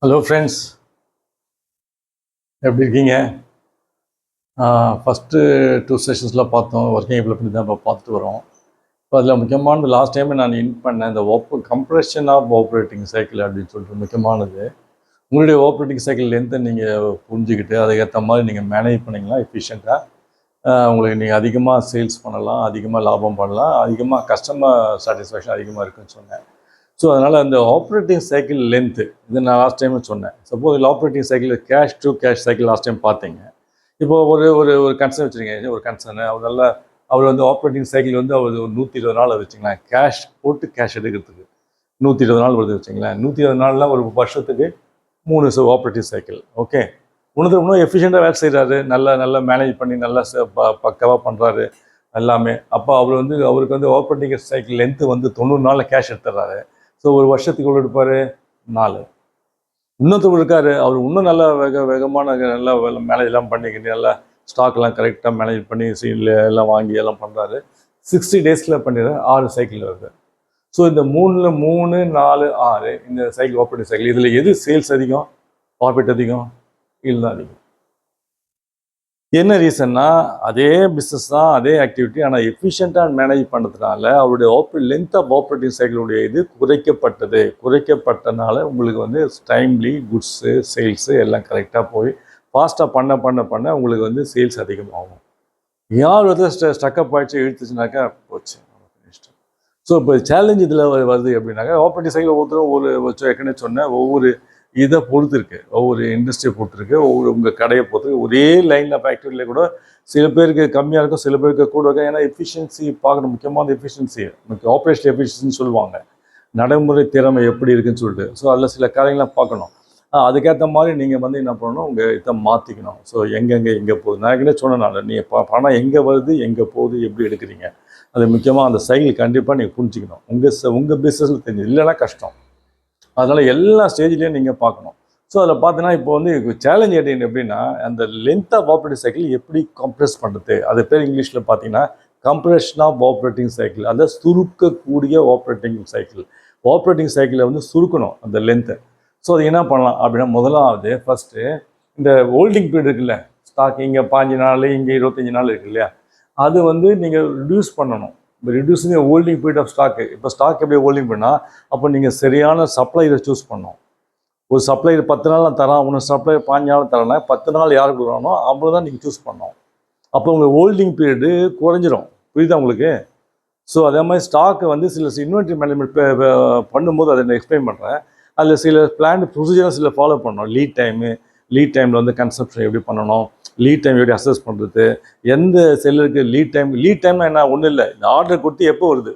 Hello friends, எப்படி இருக்கீங்க? First 2 செஷன்ஸில் பார்த்தோம். ஒர்க்கிங் எப்படி பண்ணி தான் இப்போ பார்த்துட்டு வரோம். இப்போ அதில் முக்கியமானது லாஸ்ட் டைம் நான் பண்ணேன் இந்த கம்ப்ரெஷன் ஆஃப் ஆப்ரேட்டிங் சைக்கிள் அப்படின்னு சொல்லிட்டு முக்கியமானது. உங்களுடைய ஆப்ரேட்டிங் சைக்கிள் லென்த்தை நீங்கள் புரிஞ்சுக்கிட்டு அதுக்கேற்ற மாதிரி நீங்கள் மேனேஜ் பண்ணிங்கன்னா எஃபிஷியண்ட்டாக உங்களுக்கு நீங்கள் அதிகமாக சேல்ஸ் பண்ணலாம், அதிகமாக லாபம் பண்ணலாம், அதிகமாக கஸ்டமர் சாட்டிஸ்ஃபேக்ஷன் அதிகமாக இருக்குன்னு சொன்னேன். ஸோ அதனால் அந்த ஆப்ரேட்டிங் சைக்கிள் லென்த்து இது நான் லாஸ்ட் டைம் சொன்னேன். சப்போஸ் இல்லை operating cycle cash to cash cycle last time பார்த்தீங்க. இப்போ ஒரு ஒரு ஒரு கன்சர்ன் வச்சுருக்கீங்க, ஒரு கன்சர்னு அவர் நல்லா அவர் வந்து ஆப்ரேட்டிங் சைக்கிள் வந்து அவர் ஒரு 120 நாள் வச்சுங்களேன், கேஷ் போட்டு கேஷ் எடுக்கிறதுக்கு 120 நாள் வருது வச்சுங்களேன். 120 நாளில் ஒரு வருஷத்துக்கு 3 ஆப்ரேட்டிங் சைக்கிள். ஓகே, இன்னும் எஃபிஷியண்ட்டாக வேலை செய்கிறாரு, நல்லா மேனேஜ் பண்ணி நல்லா பக்காவாக பண்ணுறாரு எல்லாமே. அப்போ அவருக்கு வந்து ஆப்ரேட்டிங் சைக்கிள் லென்த்து வந்து 90 நாளில் கேஷ் எடுத்துடுறாரு. ஸோ ஒரு வருஷத்துக்கு எவ்வளோ எடுப்பார்? 4. இன்னொருத்தர் இருக்கார், அவர் இன்னும் நல்லா வேகமான நல்லா மேனேஜ்லாம் பண்ணிக்கிட்டு நல்லா ஸ்டாக்லாம் கரெக்டாக மேனேஜ் பண்ணி சீனில் எல்லாம் வாங்கி எல்லாம் பண்ணுறாரு. 60 டேஸில் பண்ணிடுறாரு, 6 சைக்கிள் வருது. ஸோ இந்த 3, 4, 6 இந்த சைக்கிள் ஆப்ரேட்டிங் சைக்கிள் இதில் எது சேல்ஸ் அதிகம், ப்ராஃபிட் அதிகம்? இதுதான் அதிகம். என்ன ரீசன்னா அதே பிஸ்னஸ் தான், அதே ஆக்டிவிட்டி, ஆனால் எஃபிஷியண்ட்டாக மேனேஜ் பண்ணுறதுனால அவருடைய லென்த் ஆஃப் ஆப்ரேட்டிங் சைக்கிளுடைய இது குறைக்கப்பட்டனால உங்களுக்கு வந்து டைம்லி குட்ஸு சேல்ஸு எல்லாம் கரெக்டாக போய் ஃபாஸ்ட்டாக பண்ண உங்களுக்கு வந்து சேல்ஸ் அதிகமாகும். யார் வந்து ஸ்டக்கப் ஆகிடுச்சு இழுத்துச்சுனாக்கா போச்சு. ஸோ இப்போ சேலஞ்ச் இதில் வருது எப்படின்னாக்கா ஆப்ரேட்டிங் சைக்கிள் ஒவ்வொருத்தரும் ஏற்கனவே சொன்னேன், ஒவ்வொரு இதை பொறுத்து இருக்குது, ஒவ்வொரு இண்டஸ்ட்ரியை பொறுத்து இருக்குது, ஒவ்வொரு உங்கள் கடையை பொறுத்து. ஒரே லைனில் ஃபேக்ட்ரியில் கூட சில பேருக்கு கம்மியாக இருக்கும், சில பேருக்கு கூட இருக்கும். ஏன்னா எஃபிஷியன்சி பார்க்கணும், முக்கியமான எஃபிஷியன்சி ஆப்ரேஷன் எஃபிஷியன்சின்னு சொல்லுவாங்க, நடைமுறை திறமை எப்படி இருக்குன்னு சொல்லிட்டு. ஸோ அதில் சில காரியங்கள்லாம் பார்க்கணும். அதுக்கேற்ற மாதிரி நீங்கள் வந்து என்ன பண்ணணும், உங்கள் இதை மாற்றிக்கணும். ஸோ எங்கே போகுது, நான் ஏற்கனவே சொன்னனால நீங்கள் பணம் எங்கே வருது, எங்கே போகுது, எப்படி எடுக்கிறீங்க, அது முக்கியமாக அந்த சைக்கிள் கண்டிப்பாக நீங்கள் புரிஞ்சிக்கணும். உங்கள் பிஸ்னஸில் தெரிஞ்சு இல்லைன்னா கஷ்டம். அதனால் எல்லா ஸ்டேஜ்லேயும் நீங்கள் பார்க்கணும். ஸோ அதில் பார்த்தீங்கன்னா இப்போ வந்து சேலஞ்ச் எப்படின்னா அந்த லென்த் ஆஃப் ஆப்ரேட்டிங் சைக்கிள் எப்படி கம்ப்ரெஸ் பண்ணுறது, அது பேர் இங்கிலீஷில் பார்த்தீங்கன்னா கம்ப்ரெஷன் ஆஃப் ஆப்ரேட்டிங் சைக்கிள். அதை சுருக்கக்கூடிய ஆப்ரேட்டிங் சைக்கிள். ஆப்ரேட்டிங் சைக்கிளை வந்து சுருக்கணும் அந்த லென்த்தை. ஸோ அது என்ன பண்ணலாம் அப்படின்னா, முதலாவது ஃபஸ்ட்டு இந்த ஹோல்டிங் பீரியட் இருக்குல்ல, ஸ்டாக் இங்கே 5 நாள் இங்கே 25 நாள் இருக்கு இல்லையா, அது வந்து நீங்கள் ரிடியூஸ் பண்ணணும். ரிடியூஸிங் ஹோல்டிங் பீரியட் ஆஃப் ஸ்டாக்கு. இப்போ ஸ்டாக் எப்படி ஹோல்டிங் பண்ணால், அப்போ நீங்கள் சரியான சப்ளையரை சூஸ் பண்ணணும். ஒரு சப்ளையர் 10 நாள் நான் தரான், இன்னொரு சப்ளையர் 5 நாள் தரேன்னா 10 நாள் யாருக்கு கொடுக்கணும் அவ்வளோ தான் நீங்கள் சூஸ் பண்ணணும். அப்போ உங்கள் ஹோல்டிங் பீரியடு குறைஞ்சிரும். புரியுதா உங்களுக்கு? ஸோ அதே மாதிரி ஸ்டாக்கை வந்து சில இன்வென்ட்ரி மேனேஜ்மெண்ட் பண்ணும்போது அதை நான் எக்ஸ்பிளைன் பண்ணுறேன். அதில் சில பிளான் ப்ரொசீஜர்ஸ் சில ஃபாலோ பண்ணணும். லீட் டைமில் வந்து கன்சப்ஷன் எப்படி பண்ணணும், லீட் டைம் எப்படி அசஸ் பண்ணுறது, எந்த செல்லருக்கு லீட் டைம்னா என்ன, ஒன்றும் இல்லை, இந்த ஆர்டர் கொடுத்து எப்போ வருது,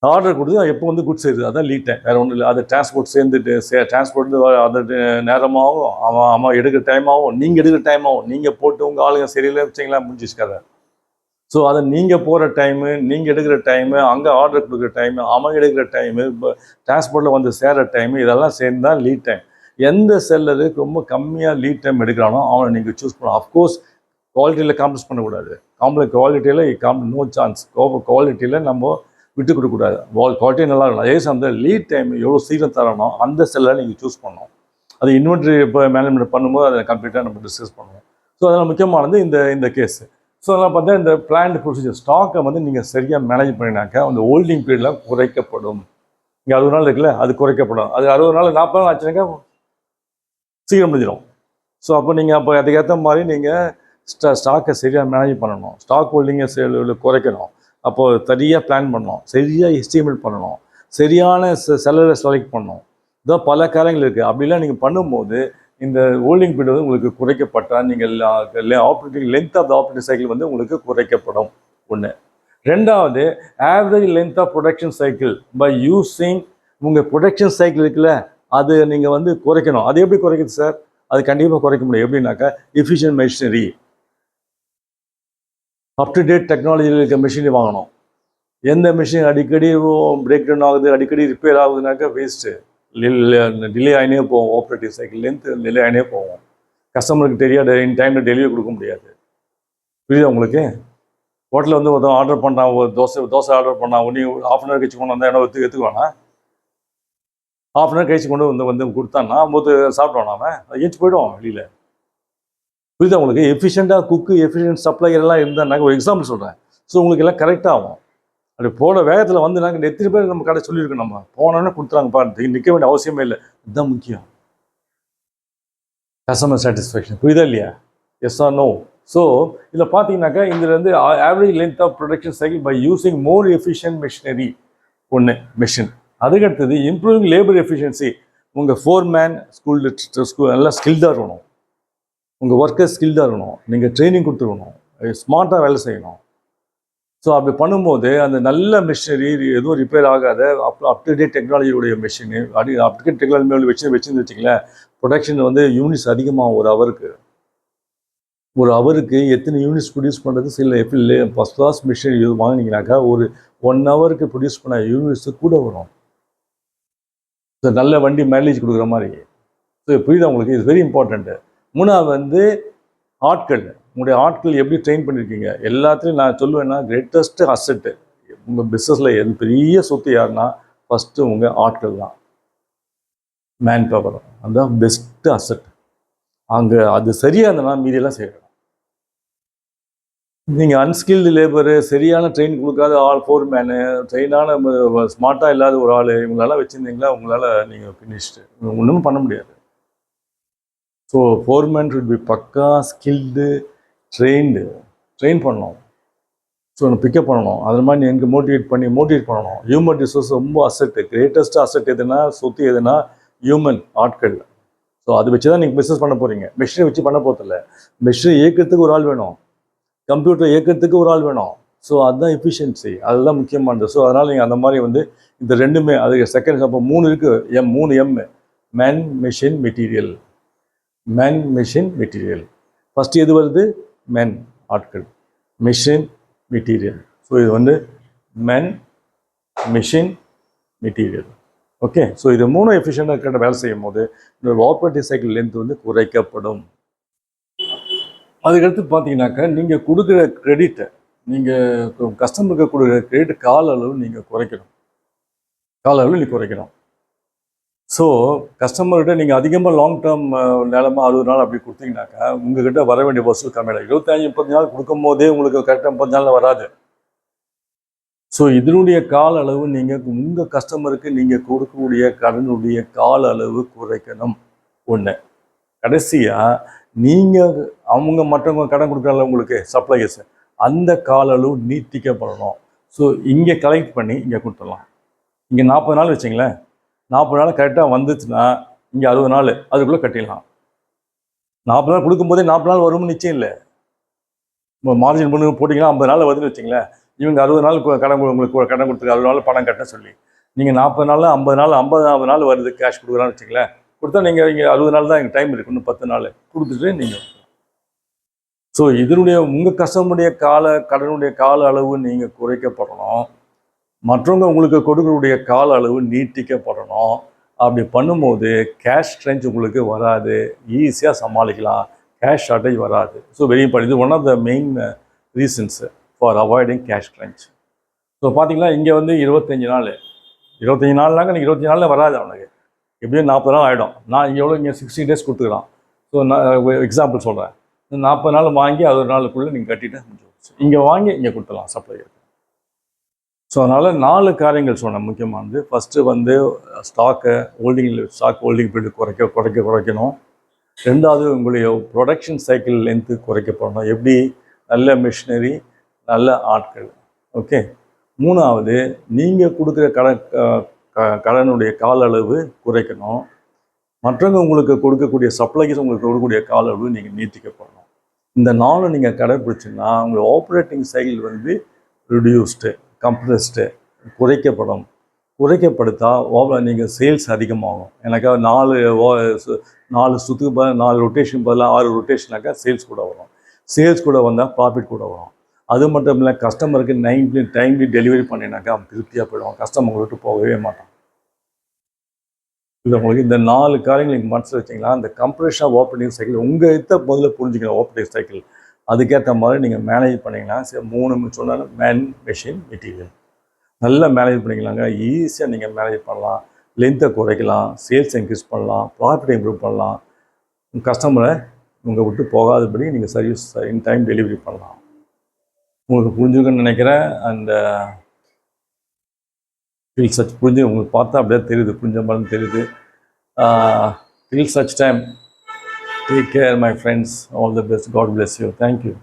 ஆர்டர் கொடுத்து எப்போ வந்து குட்ஸ் வருது, அதான் லீட் டைம், வேறு ஒன்றும் இல்லை. அது டிரான்ஸ்போர்ட் சேர்ந்துட்டு டிரான்ஸ்போர்ட் அது நேரமாகவும் அவன் எடுக்கிற டைம் ஆகும், நீங்கள் எடுக்கிற டைம் ஆகும், நீங்கள் போட்டு உங்கள் ஆளுங்க சரியில்லை வச்சிங்களா முடிஞ்சிச்சு கதை. ஸோ அதை நீங்கள் போகிற டைமு, நீங்கள் எடுக்கிற டைமு, அங்கே ஆர்டர் கொடுக்குற டைமு, அவன் எடுக்கிற டைமு, இப்போ டிரான்ஸ்போர்ட்டில் வந்து சேர டைமு, இதெல்லாம் சேர்ந்து தான் லீட் டைம். எந்த செல்லருக்கு ரொம்ப கம்மியாக லீட் டைம் எடுக்கிறானோ அவனை நீங்கள் சூஸ் பண்ணணும். அஃப்கோர்ஸ் குவாலிட்டியில் காம்ப்ரமைஸ் பண்ணக்கூடாது. குவாலிட்டியில் நோ சான்ஸ். குவாலிட்டியில் நம்ம விட்டு கொடுக்கக்கூடாது. குவாலிட்டி நல்லா இருக்கணும். அதே சமயத்தில் லீட் டைம் எவ்வளோ சீக்கிரம் தரணும் அந்த செல்லை நீங்கள் சூஸ் பண்ணணும். அது இன்வென்ட்ரி இப்போ மேனேஜ்மெண்ட் பண்ணும்போது அதை கம்ப்ளீட்டாக நம்ம டிஸ்கஸ் பண்ணுவோம். ஸோ அதனால் முக்கியமானது இந்த கேஸு. ஸோ அதெல்லாம் பார்த்தா இந்த பிளான்டு ப்ரொசீஜர் ஸ்டாக்கை வந்து நீங்கள் சரியாக மேனேஜ் பண்ணினாக்கா அந்த ஹோல்டிங் பீரியட்லாம் குறைக்கப்படும். இங்கே 60 நாள் இருக்குல்ல, அது குறைக்கப்படும். அது 60 நாள் 40 நாள் ஆச்சுனாக்கா சீக்கிரம் முடிஞ்சிடும். ஸோ அப்போ நீங்கள் அதுக்கேற்ற மாதிரி நீங்கள் ஸ்டாக்கை சரியாக மேனேஜ் பண்ணணும். ஸ்டாக் ஹோல்டிங்கை குறைக்கணும். அப்போது சரியாக பிளான் பண்ணணும், சரியாக எஸ்டிமேட் பண்ணணும், சரியான செலரை செலக்ட் பண்ணணும். இதான் பல காரியங்கள் இருக்குது. அப்படிலாம் நீங்கள் பண்ணும்போது இந்த ஹோல்டிங் பீரியட் வந்து உங்களுக்கு குறைக்கப்பட்டால் நீங்கள் operating length of the operating cycle வந்து உங்களுக்கு குறைக்கப்படும். ஒன்று. ரெண்டாவது, average length of production cycle by using உங்கள் ப்ரொடக்ஷன் சைக்கிள் இருக்குல்ல, அது நீங்கள் வந்து குறைக்கணும். அது எப்படி குறைக்குது சார்? அது கண்டிப்பாக குறைக்க முடியும். எப்படின்னாக்கா efficient machinery, up to date டெக்னாலஜியில் இருக்க மிஷினரி வாங்கணும். எந்த மிஷின் அடிக்கடி பிரேக் டவுன் ஆகுது, அடிக்கடி ரிப்பேர் ஆகுதுனாக்கா வேஸ்ட்டு, டிலே ஆகினே போவோம். ஆப்ரேட்டிங் சைக்கிள் லென்த் டிலே ஆகினே போவோம். கஸ்டமருக்கு தெரியாது, இன் டைமில் டெலிவரி கொடுக்க முடியாது. புரியுதா உங்களுக்கு? ஹோட்டலில் வந்து ஒருத்தன் ஆர்டர் பண்ணான், ஒரு தோசை ஆர்டர் பண்ணான், ஒன்று ½ அன் ஹவர் கழிச்சு கொண்டு வந்தால் என்ன எடுத்துக்குவானா? ஹாஃப் அன் ஹவர் கழிச்சு கொண்டு வந்து கொடுத்தான்னா போது சாப்பிடுவான் அவன் ஏஞ்சி போய்டுவான் வெளியில். புரியுதா உங்களுக்கு? எஃபிஷியண்ட்டாக குக்கு, எஃபிஷியன்ட் சப்ளையர் எல்லாம் இருந்தாங்க. ஒரு எக்ஸாம்பிள் சொல்கிறேன். ஸோ உங்களுக்கு எல்லாம் கரெக்டாக ஆகும். அப்படி போன வேகத்தில் வந்து நாங்கள் எத்தனை பேர் நம்ம கடை சொல்லியிருக்கோம். நம்ம போனோன்னே கொடுத்துறாங்கப்பா, நிற்க வேண்டிய அவசியமே இல்லை. இதுதான் முக்கியம், கஸ்டமர் சாட்டிஸ்ஃபேக்ஷன். புரியுதா இல்லையா? S R no? ஸோ இதில் பார்த்தீங்கன்னாக்கா இதுலேருந்து average length of production cycle by using more efficient machinery ஒன்று மிஷின். அதுக்கடுத்தது இம்ப்ரூவிங் லேபர் எஃபிஷியன்சி. உங்கள் ஃபோர்மேன் ஸ்கூல் நல்லா ஸ்கில்டாக இருக்கணும். உங்கள் ஒர்க்கர் ஸ்கில்டாக இருக்கணும். நீங்கள் ட்ரைனிங் கொடுத்துருக்கணும். ஸ்மார்ட்டாக வேலை செய்யணும். ஸோ அப்படி பண்ணும்போது அந்த நல்ல மிஷினரி எதுவும் ரிப்பேர் ஆகாத அப் டு டேட் டெக்னாலஜியோடைய machine up to date technology வச்சுன்னு வச்சிங்களேன், ப்ரொடக்ஷன் வந்து யூனிட்ஸ் அதிகமாக ஒரு அவருக்கு எத்தனை யூனிட்ஸ் ப்ரொடியூஸ் பண்ணுறது சில எப்படி ஃபஸ்ட் கிளாஸ் மிஷின் இது வாங்கினீங்கனாக்கா ஒரு 1 ஹவருக்கு ப்ரொடியூஸ் பண்ண யூனிட்ஸு கூட வரும். ஸோ நல்ல வண்டி மைலேஜ் கொடுக்குற மாதிரி. ஸோ புரியுதா உங்களுக்கு? இது வெரி இம்பார்ட்டண்ட்டு. மூணாவது வந்து ஆட்கள். உங்களுடைய ஆட்கள் எப்படி ட்ரெயின் பண்ணியிருக்கீங்க? எல்லாத்துலேயும் நான் சொல்லுவேன்னா கிரேட்டஸ்ட்டு அசெட்டு உங்கள் பிஸ்னஸில் பெரிய சொத்து யாருன்னா ஃபஸ்ட்டு உங்கள் ஆட்கள் தான். மேன் பவர் அதுதான் பெஸ்ட்டு அசெட். அங்கே அது சரியாக இருந்தனா மீதியெல்லாம் செய்யணும். நீங்கள் அன்ஸ்கில்டு லேபரு, சரியான ட்ரெயின் கொடுக்காத ஆள், ஃபோர்மேனு, ட்ரெயினான ஸ்மார்ட்டாக இல்லாத ஒரு ஆள், இவங்களெல்லாம் வச்சுருந்தீங்களா உங்களால் நீங்கள் ஃபினிஷ்டு ஒன்றும் பண்ண முடியாது. ஸோ ஃபோர்மேன் ஷுட் பி பக்கா ஸ்கில்டு, ட்ரெயின் பண்ணணும். ஸோ பிக்கப் பண்ணணும். அது மாதிரி எனக்கு மோட்டிவேட் பண்ணணும். ஹியூமன் ரிசோர்ஸ் ரொம்ப அசெட்டு. கிரேட்டஸ்ட் அசெட் எதுனா, சொத்து எதுனா ஹியூமன் ஆட்கள். ஸோ அதை வச்சு தான் நீங்கள் பிஸ்னஸ் பண்ண போகிறீங்க. மெஷினை வச்சு பண்ண போகிறதில்ல. மெஷினை இயக்கிறதுக்கு ஒரு ஆள் வேணும், கம்ப்யூட்டர் இயக்கிறதுக்கு ஒரு ஆள் வேணும். ஸோ அதுதான் எஃபிஷியன்சி, அதுதான் முக்கியமானது. ஸோ அதனால் நீங்கள் அந்த மாதிரி வந்து இந்த ரெண்டுமே அதுக்கு செகண்ட் அப்போ 3 இருக்குது. 3 M man machine material. Man machine material first எது வருது? மேன் ஆட்கள், மெஷின் மெட்டீரியல். ஸோ இது வந்து man machine material. Okay. So இது 3 எஃபிஷியண்டாக வேலை செய்யும் போது இந்த ஆப்ரேட்டிங் சைக்கிள் லென்த் வந்து குறைக்கப்படும். அதுக்கடுத்து பார்த்தீங்கன்னாக்கா நீங்கள் கொடுக்குற கிரெடிட்டை, நீங்கள் கஸ்டமருக்கு கொடுக்குற கிரெடிட் கால அளவு நீங்கள் குறைக்கணும். ஸோ கஸ்டமர்கிட்ட நீங்கள் அதிகமாக லாங் டேர்ம் நிலமா 60 நாள் அப்படி கொடுத்தீங்கன்னாக்கா உங்கள்கிட்ட வர வேண்டிய வசூல் கம்மியாகும். 25-30 நாள் கொடுக்கும் போதே உங்களுக்கு கரெக்டாக 30 நாளில் வராது. ஸோ இதனுடைய கால அளவு நீங்கள் உங்கள் கஸ்டமருக்கு நீங்கள் கொடுக்கக்கூடிய கடனுடைய கால அளவு குறைக்கணும். ஒன்று. கடைசியாக நீங்கள் மற்றவங்க கடன் கொடுக்குறாங்க உங்களுக்கு சப்ளையர்ஸ், அந்த கால அளவு நீட்டிக்கப்படணும். ஸோ இங்கே கலெக்ட் பண்ணி இங்கே கொடுத்துடலாம். இங்கே 40 நாள் வச்சிங்களேன், 40 நாள் கரெக்டாக வந்துச்சுன்னா இங்கே 60 நாள் அதுக்குள்ளே கட்டிடலாம். 40 நாள் கொடுக்கும்போதே 40 நாள் வரும்னு நிச்சயம் இல்லை. மார்ஜின் பண்ணி போட்டிங்கன்னா 50 நாள் வருதுன்னு வச்சிங்களேன். இவங்க 60 நாள் உங்களுக்கு கடன் கொடுத்துருக்கு, 60 நாள் பணம் கட்ட சொல்லி நீங்கள் 40 நாளில் 50 நாள் வருது கேஷ் கொடுக்குறான்னு வச்சிங்களேன். கொடுத்தா நீங்கள் இங்கே 60 நாள் தான் எங்கள் டைம் இருக்கு, இன்னும் 10 நாள் கொடுத்துட்டு நீங்கள். ஸோ இதனுடைய உங்கள் கஸ்டமருடைய கடனுடைய கால அளவு நீங்கள் குறைக்கப்படணும். மற்றவங்க உங்களுக்கு கொடுக்கக்கூடிய கால அளவு நீட்டிக்கப்படணும். அப்படி பண்ணும்போது கேஷ் க்ரன்ச் உங்களுக்கு வராது, ஈஸியாக சமாளிக்கலாம், கேஷ் ஷார்ட்டேஜ் வராது. So very important. இது one of the main reasons for avoiding cash crunch. So பார்த்தீங்கன்னா இங்கே வந்து 25 நாள்னாக்க நீங்கள் 25 நாளில் வராது அவனுக்கு, எப்படியும் 40 நாள் ஆகிடும். நான் இங்கே எவ்வளோ இங்கே 60 டேஸ் கொடுத்துக்கிறான். ஸோ நான் எக்ஸாம்பிள் சொல்கிறேன். 40 நாள் வாங்கி 60 நாளுக்குள்ளே நீங்கள் கட்டிட்டு இங்கே வாங்கி இங்கே கொடுத்துடலாம் சப்ளையர். ஸோ அதனால் 4 காரியங்கள் சொன்னேன் முக்கியமானது. ஃபஸ்ட்டு வந்து ஸ்டாக் ஹோல்டிங் பீரியட் குறைக்கணும். ரெண்டாவது உங்களுடைய ப்ரொடக்ஷன் சைக்கிள் லென்த்து குறைக்கப்படணும். எப்படி? நல்ல மிஷினரி, நல்ல ஆட்கள். ஓகே. மூணாவது நீங்கள் கொடுக்குற கடனுடைய கால அளவு குறைக்கணும். மற்றவங்க உங்களுக்கு கொடுக்கக்கூடிய சப்ளைஸ் உங்களுக்கு கொடுக்கக்கூடிய கால அளவு நீங்கள் நீட்டிக்கப்படணும். இந்த 4 நீங்கள் கடைப்பிடிச்சிங்கன்னா உங்கள் ஆப்ரேட்டிங் சைக்கிள் வந்து ரிடியூஸ்டு, கம்ப்ரஸ்டு, குறைக்கப்படுத்தா நீங்கள் சேல்ஸ் அதிகமாகும். எனக்கு 4 சுற்றுக்கு பதில் 4 ரொட்டேஷன் பதிலாக 6 ரொட்டேஷனாக்கா சேல்ஸ் கூட வரும். சேல்ஸ் கூட வந்தால் ப்ராஃபிட் கூட வரும். அது மட்டும் இல்லை, கஸ்டமருக்கு டைம்லி டெலிவரி பண்ணினாக்கா அவன் திருப்தியாக போயிடுவான், கஸ்டமர் விட்டு போகவே மாட்டான். இல்லை உங்களுக்கு இந்த 4 காரியங்கள் நீங்கள் மனசில் வச்சிங்களா, அந்த கம்ப்ரஷன் ஆஃப் ஆப்ரேட்டிங் சைக்கிள் உங்கள் முதல்ல புரிஞ்சுக்கலாம். ஆப்ரேட்டிங் சைக்கிள் அதுக்கேற்ற மாதிரி நீங்கள் மேனேஜ் பண்ணிங்கன்னா 3 சொன்னாலும் மேன் மெஷின் மெட்டீரியல் நல்லா மேனேஜ் பண்ணிக்கலாங்க. ஈஸியாக நீங்கள் மேனேஜ் பண்ணலாம். லென்த்தை குறைக்கலாம், சேல்ஸ் இன்க்ரீஸ் பண்ணலாம், ப்ராஃபிட் இம்ப்ரூவ் பண்ணலாம், கஸ்டமரை உங்கள் விட்டு போகாதபடி நீங்கள் சர்வீஸ் இன் டைம் டெலிவரி பண்ணலாம். உங்களுக்கு புரிஞ்சுக்கணும்னு நினைக்கிறேன். அண்ட் டில் சச் புரிஞ்சு உங்களுக்கு பார்த்தா அப்படியே தெரியுது, புரிஞ்ச மாதிரி தெரியுது. Till such time, take care my friends, all the best, God bless you, thank you.